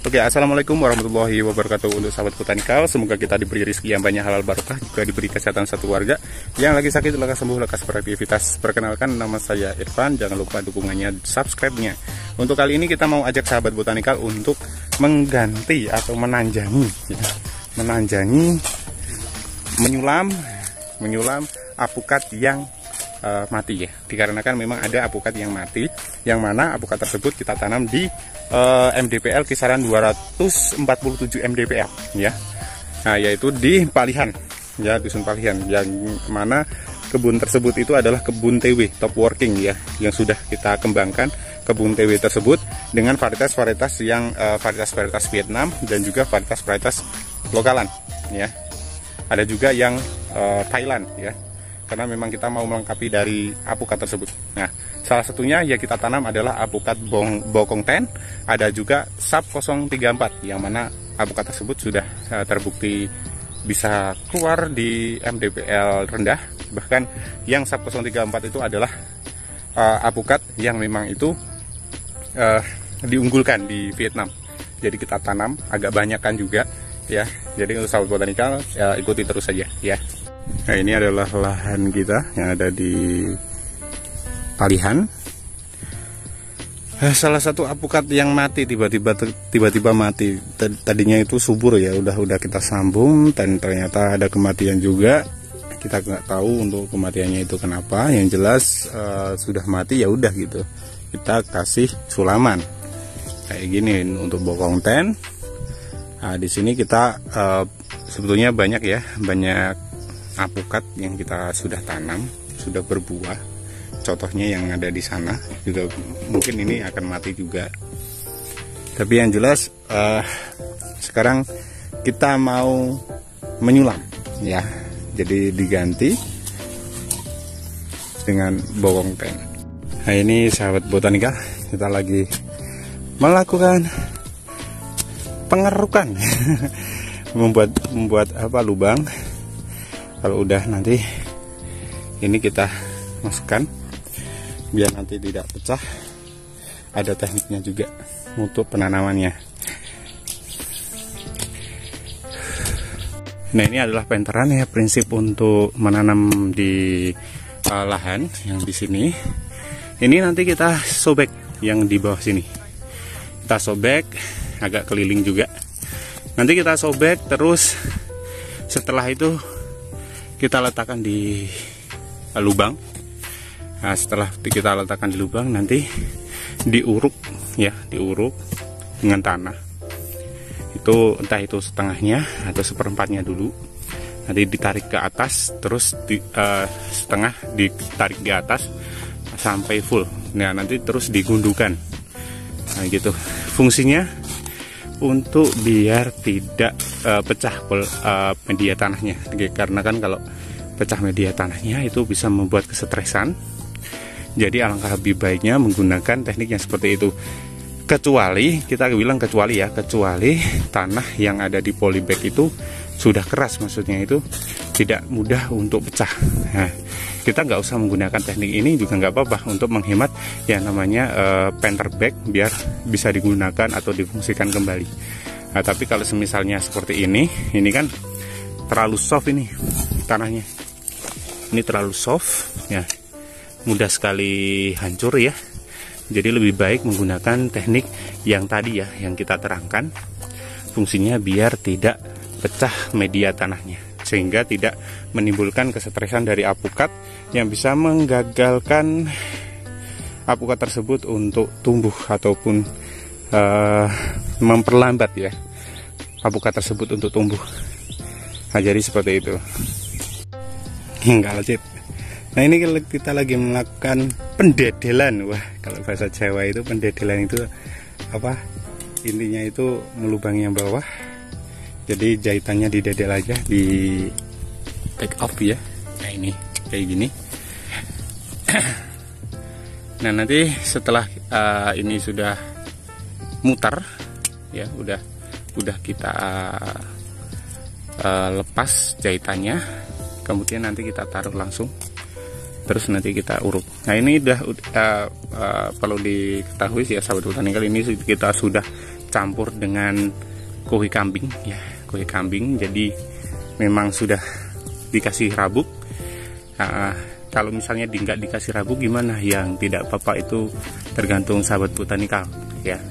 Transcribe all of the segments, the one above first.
Oke, assalamualaikum warahmatullahi wabarakatuh untuk sahabat botanikal. Semoga kita diberi rezeki yang banyak, halal barokah, juga diberi kesehatan satu warga. Yang lagi sakit lekas sembuh, lekas beraktivitas. Perkenalkan, nama saya Irfan. Jangan lupa dukungannya, subscribe-nya. Untuk kali ini kita mau ajak sahabat botanikal untuk mengganti atau menanjangi, menyulam apukat yang mati ya. Dikarenakan memang ada apukat yang mati, yang mana apukat tersebut kita tanam di MDPL kisaran 247 MDPL ya. Nah, yaitu di Palihan ya, dusun Palihan, yang mana kebun tersebut itu adalah kebun TW top working ya, yang sudah kita kembangkan kebun TW tersebut dengan varietas-varietas yang varietas-varietas Vietnam dan juga varietas-varietas lokalan ya. Ada juga yang Thailand ya, karena memang kita mau melengkapi dari apukat tersebut. Nah, salah satunya ya kita tanam adalah apukat bokong ten, ada juga SAP 034, yang mana apukat tersebut sudah terbukti bisa keluar di MDPL rendah. Bahkan yang SAP 034 itu adalah apukat yang memang itu diunggulkan di Vietnam. Jadi kita tanam agak banyakkan juga ya. Jadi untuk sahabat botanikal ikuti terus saja ya. Nah, ini adalah lahan kita yang ada di Palihan. Salah satu apukat yang mati tiba-tiba mati. Tadinya itu subur ya, udah kita sambung dan ternyata ada kematian juga. Kita nggak tahu untuk kematiannya itu kenapa. Yang jelas sudah mati ya udah gitu. Kita kasih sulaman kayak gini untuk bokong ten. Nah, di sini kita sebetulnya banyak ya, banyak apukat yang kita sudah tanam, sudah berbuah. Contohnya yang ada di sana juga mungkin ini akan mati juga. Tapi yang jelas sekarang kita mau menyulam ya. Jadi diganti dengan bokong ten. Nah, ini sahabat botanika, kita lagi melakukan pengerukan membuat apa, lubang. Kalau udah nanti ini kita masukkan biar nanti tidak pecah. Ada tekniknya juga untuk penanamannya. Nah, ini adalah penteran ya, prinsip untuk menanam di lahan yang di sini. Ini nanti kita sobek yang di bawah sini. Kita sobek agak keliling juga. Nanti kita sobek terus, setelah itu kita letakkan di lubang. Nah, setelah kita letakkan di lubang nanti diuruk ya, diuruk dengan tanah. Itu entah itu setengahnya atau seperempatnya dulu. Nanti ditarik ke atas, terus setengah ditarik di atas sampai full. Nah, nanti terus digundukan. Nah, gitu. Fungsinya untuk biar tidak pecah media tanahnya, karena kan kalau pecah media tanahnya itu bisa membuat kesetresan. Jadi alangkah lebih baiknya menggunakan teknik yang seperti itu. Kecuali kita bilang kecuali tanah yang ada di polybag itu sudah keras, maksudnya itu tidak mudah untuk pecah. Nah, kita nggak usah menggunakan teknik ini juga nggak apa-apa, untuk menghemat yang namanya penter bag biar bisa digunakan atau difungsikan kembali. Nah, tapi kalau misalnya seperti ini kan terlalu soft ini tanahnya. Ini terlalu soft ya, mudah sekali hancur ya. Jadi lebih baik menggunakan teknik yang tadi ya, yang kita terangkan. Fungsinya biar tidak pecah media tanahnya, sehingga tidak menimbulkan kesetresan dari apukat yang bisa menggagalkan apukat tersebut untuk tumbuh ataupun memperlambat ya apukat tersebut untuk tumbuh. Nah, jadi seperti itu. Enggak lanjut. Nah, ini kita lagi melakukan pendedelan. Wah, kalau bahasa Jawa itu pendedelan itu apa? Intinya itu melubangi yang bawah. Jadi jahitannya didedel aja, di take off ya. Nah, ini kayak gini. Nah, nanti setelah ini sudah mutar ya, udah kita lepas jahitannya, kemudian nanti kita taruh langsung, terus nanti kita uruk. Nah, ini udah perlu diketahui ya sahabat botanikal, ini kita sudah campur dengan kue kambing ya, kue kambing. Jadi memang sudah dikasih rabuk. Kalau misalnya nggak dikasih rabuk gimana? Yang tidak apa-apa, itu tergantung sahabat botanikal ya.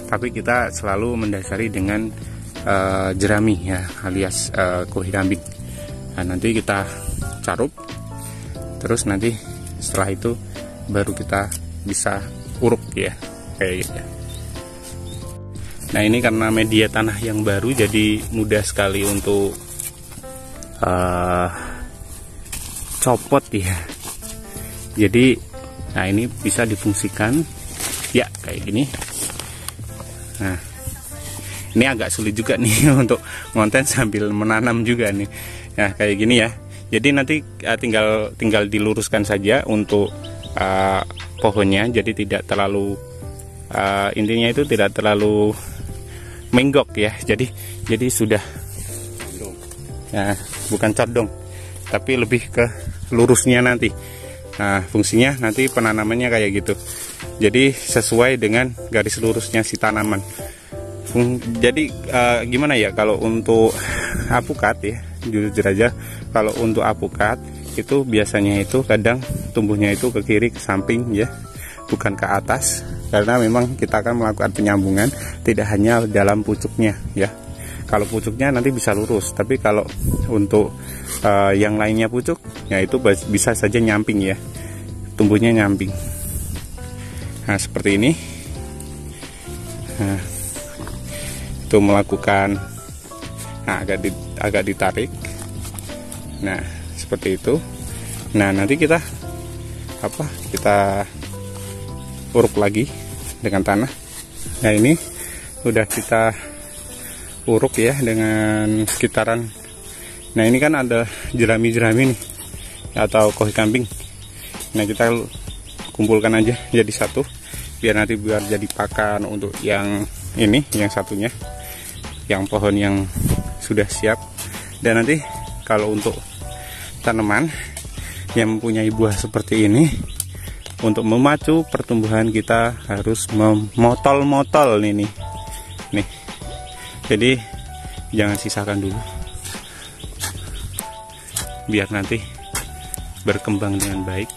Tapi kita selalu mendasari dengan jerami ya, alias kue kambing. Nah, nanti kita carut, terus nanti setelah itu baru kita bisa uruk ya, kayak gitu. Nah, ini karena media tanah yang baru, jadi mudah sekali untuk copot ya. Jadi nah, ini bisa difungsikan ya kayak gini. Nah, ini agak sulit juga nih untuk ngonten sambil menanam juga nih. Nah, kayak gini ya. Jadi nanti tinggal diluruskan saja untuk pohonnya, jadi tidak terlalu intinya itu tidak terlalu menggok ya. Jadi sudah ya, bukan condong, tapi lebih ke lurusnya nanti. Nah, fungsinya nanti penanamannya kayak gitu. Jadi sesuai dengan garis lurusnya si tanaman. Jadi gimana ya, kalau untuk apukat ya, jujur aja, kalau untuk apukat itu biasanya itu kadang tumbuhnya itu ke kiri, ke samping ya, bukan ke atas, karena memang kita akan melakukan penyambungan tidak hanya dalam pucuknya ya. Kalau pucuknya nanti bisa lurus, tapi kalau untuk yang lainnya pucuk ya itu bisa saja nyamping ya, tumbuhnya nyamping. Nah, seperti ini. Nah, itu melakukan agak ditarik. Nah, seperti itu. Nah, nanti kita uruk lagi dengan tanah. Nah, ini udah kita uruk ya dengan sekitaran. Nah, ini kan ada jerami-jerami nih atau koi kambing. Nah, kita kumpulkan aja jadi satu biar jadi pakan untuk yang ini, yang satunya, yang pohon yang sudah siap. Dan nanti kalau untuk tanaman yang mempunyai buah seperti ini, untuk memacu pertumbuhan kita harus memotol-motol nih. Jadi jangan sisakan dulu, biar nanti berkembang dengan baik.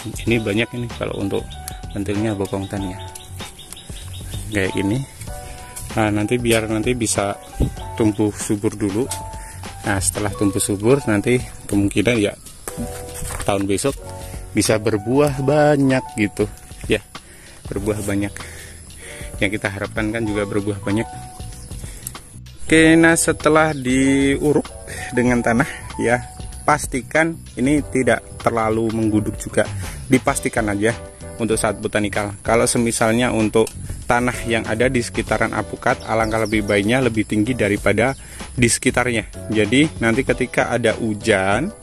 Ini banyak ini kalau untuk bentuknya bokongtan ya, kayak gini. Nah, biar nanti bisa tumbuh subur dulu. Nah, setelah tumbuh subur nanti kemungkinan ya tahun besok bisa berbuah banyak gitu ya, berbuah banyak. Yang kita harapkan kan juga berbuah banyak. Oke, nah setelah diuruk dengan tanah ya, pastikan ini tidak terlalu mengguduk juga. Dipastikan aja untuk saat botanikal. Kalau semisalnya untuk tanah yang ada di sekitaran apukat, alangkah lebih baiknya lebih tinggi daripada di sekitarnya. Jadi nanti ketika ada hujan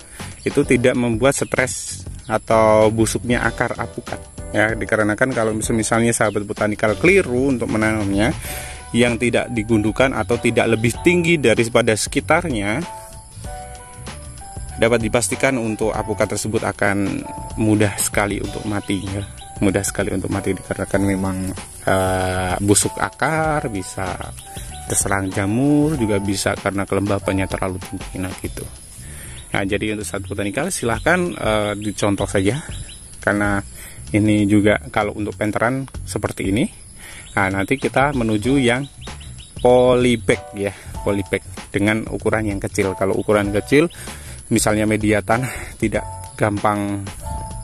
itu tidak membuat stres atau busuknya akar apukat ya. Dikarenakan kalau misalnya sahabat botanikal keliru untuk menanamnya yang tidak digundukan atau tidak lebih tinggi daripada sekitarnya, dapat dipastikan untuk apukat tersebut akan mudah sekali untuk mati ya. Mudah sekali untuk mati dikarenakan memang busuk akar, bisa terserang jamur, juga bisa karena kelembapannya terlalu tinggi. Nah gitu. Nah, jadi untuk sahabat botanikal silahkan dicontoh saja, karena ini juga kalau untuk penteran seperti ini. Nah, nanti kita menuju yang polybag ya, polybag dengan ukuran yang kecil. Kalau ukuran kecil, misalnya media tanah tidak gampang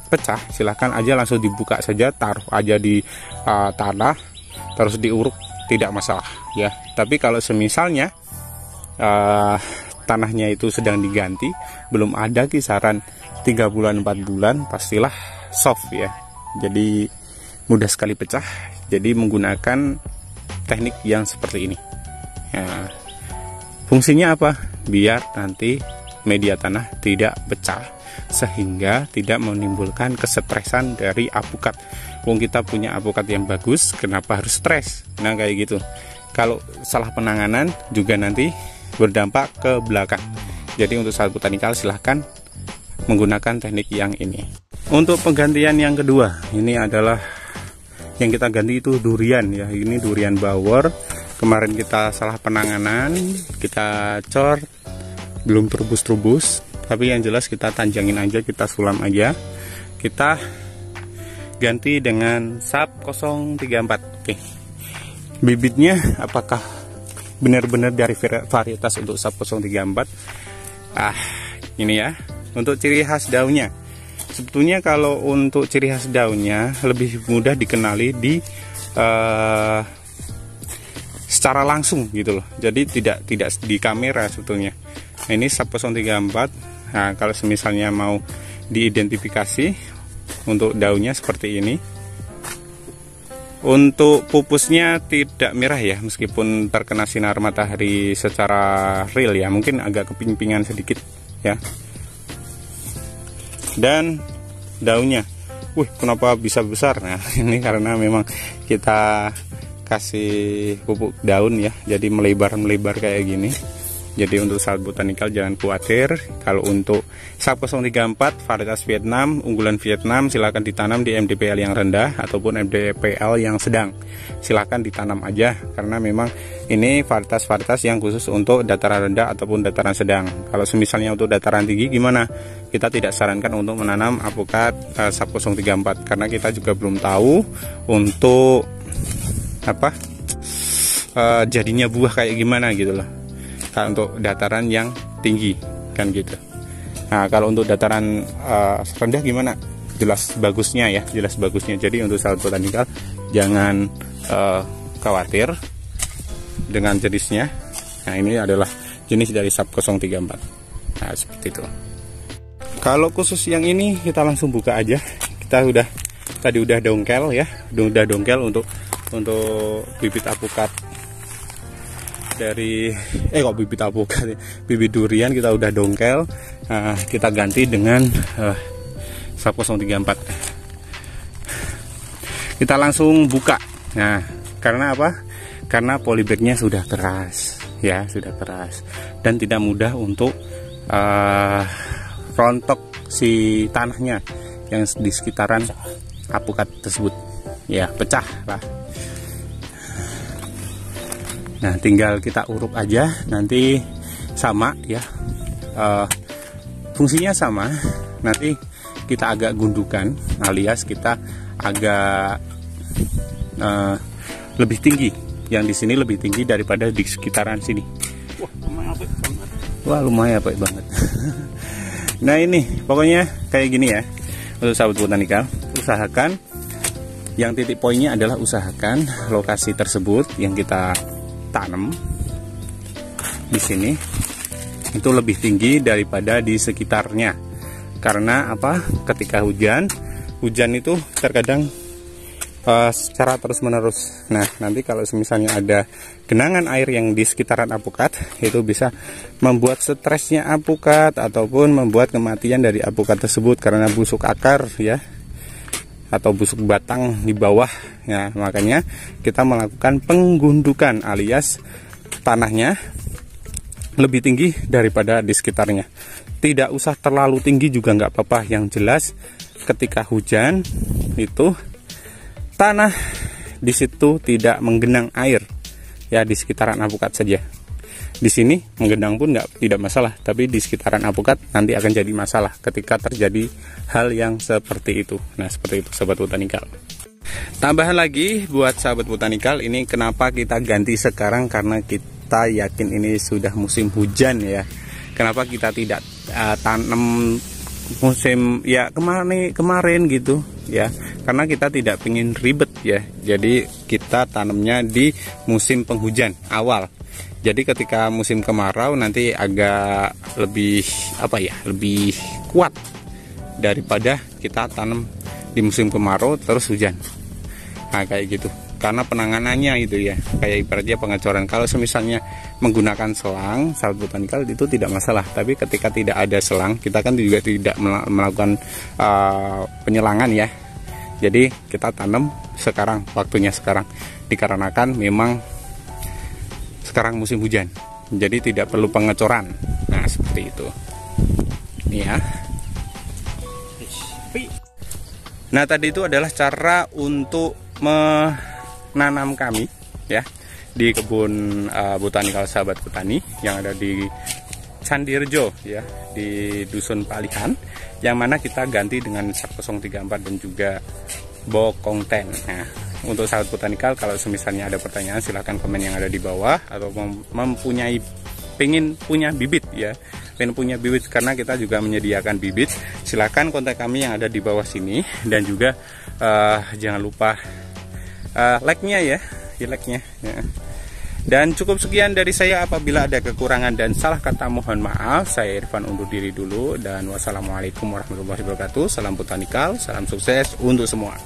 pecah, silahkan aja langsung dibuka saja, taruh aja di tanah, terus diuruk, tidak masalah ya. Tapi kalau semisalnya tanahnya itu sedang diganti, belum ada kisaran 3 bulan 4 bulan, pastilah soft ya, jadi mudah sekali pecah. Jadi menggunakan teknik yang seperti ini ya. Fungsinya apa? Biar nanti media tanah tidak pecah, sehingga tidak menimbulkan kesetresan dari apukat. Wong kita punya apukat yang bagus, kenapa harus stres? Nah kayak gitu. Kalau salah penanganan juga nanti berdampak ke belakang. Jadi untuk sahabat botanikal silahkan menggunakan teknik yang ini. Untuk penggantian yang kedua, ini adalah yang kita ganti itu durian ya. Ini durian bawor. Kemarin kita salah penanganan, kita cor, belum terubus-terubus. Tapi yang jelas kita tanjangin aja, kita sulam aja. Kita ganti dengan SAP 034. Oke. Bibitnya apakah benar-benar dari varietas untuk SAP 034? Ini ya. Untuk ciri khas daunnya, sebetulnya kalau untuk ciri khas daunnya lebih mudah dikenali di secara langsung gitu loh. Jadi tidak di kamera sebetulnya. Nah, ini SAP 034. Nah, kalau misalnya mau diidentifikasi untuk daunnya seperti ini. Untuk pupusnya tidak merah ya, meskipun terkena sinar matahari secara real ya, mungkin agak keping-pingan sedikit ya. Dan daunnya, kenapa bisa besar? Nah, ini karena memang kita kasih pupuk daun ya, jadi melebar kayak gini. Jadi untuk sahabat botanikal jangan khawatir. Kalau untuk SAP 034 varietas Vietnam, unggulan Vietnam, silakan ditanam di MDPL yang rendah ataupun MDPL yang sedang. Silakan ditanam aja, karena memang ini varietas yang khusus untuk dataran rendah ataupun dataran sedang. Kalau misalnya untuk dataran tinggi gimana? Kita tidak sarankan untuk menanam apokat SAP 034, karena kita juga belum tahu untuk jadinya buah kayak gimana gitu loh. Untuk dataran yang tinggi kan gitu. Nah, kalau untuk dataran rendah gimana? Jelas bagusnya ya, jelas bagusnya. Jadi untuk sahabat botanikal jangan khawatir dengan jenisnya. Nah, ini adalah jenis dari SAP 034. Nah, seperti itu. Kalau khusus yang ini kita langsung buka aja. Kita tadi udah dongkel ya, udah dongkel untuk bibit apokat dari bibit apokat, bibit durian kita udah dongkel. Kita ganti dengan SAP 034. Kita langsung buka. Nah, karena apa? Karena polybagnya sudah keras ya, sudah keras dan tidak mudah untuk rontok si tanahnya yang di sekitaran apokat tersebut ya, pecah lah. Nah, tinggal kita uruk aja, nanti sama ya, fungsinya sama. Nanti kita agak gundukan, alias kita agak lebih tinggi. Yang di sini lebih tinggi daripada di sekitaran sini. Lumayan apik banget. Nah, ini pokoknya kayak gini ya. Untuk sahabat botanikal, usahakan yang titik poinnya adalah usahakan lokasi tersebut yang kita tanam di sini itu lebih tinggi daripada di sekitarnya. Karena apa? Ketika hujan itu terkadang secara terus-menerus. Nah, nanti kalau misalnya ada genangan air yang di sekitaran apokat, itu bisa membuat stresnya apokat ataupun membuat kematian dari apokat tersebut karena busuk akar ya, atau busuk batang di bawah ya. Makanya kita melakukan penggundukan, alias tanahnya lebih tinggi daripada di sekitarnya. Tidak usah terlalu tinggi juga nggak apa-apa. Yang jelas ketika hujan itu tanah di situ tidak menggenang air ya, di sekitaran apokat saja. Di sini menggenang pun tidak masalah, tapi di sekitaran apokat nanti akan jadi masalah ketika terjadi hal yang seperti itu. Nah, seperti itu sahabat botanikal. Tambahan lagi buat sahabat botanikal, ini kenapa kita ganti sekarang, karena kita yakin ini sudah musim hujan ya. Kenapa kita tidak tanam musim ya kemarin gitu ya, karena kita tidak ingin ribet ya. Jadi kita tanamnya di musim penghujan awal. Jadi ketika musim kemarau nanti agak lebih lebih kuat daripada kita tanam di musim kemarau terus hujan. Nah, kayak gitu. Karena penanganannya itu ya, kayak ibaratnya pengecoran. Kalau misalnya menggunakan selang, sahabat botanikal itu tidak masalah. Tapi ketika tidak ada selang, kita kan juga tidak melakukan penyelangan ya. Jadi kita tanam sekarang, waktunya sekarang. Dikarenakan memang sekarang musim hujan, jadi tidak perlu pengecoran. Nah, seperti itu. Ini ya. Nah, tadi itu adalah cara untuk menanam kami ya di kebun botanikal sahabat petani yang ada di Candirejo ya, di Dusun Palihan, yang mana kita ganti dengan SAP 034 dan juga Bokongten. Nah, untuk sahabat botanikal, kalau misalnya ada pertanyaan silahkan komen yang ada di bawah, atau pengen punya bibit ya, pengen punya bibit, karena kita juga menyediakan bibit, silahkan kontak kami yang ada di bawah sini. Dan juga jangan lupa like-nya ya, like-nya ya. Dan cukup sekian dari saya. Apabila ada kekurangan dan salah kata mohon maaf. Saya Irfan undur diri dulu, dan wassalamualaikum warahmatullahi wabarakatuh. Salam botanikal, salam sukses untuk semua.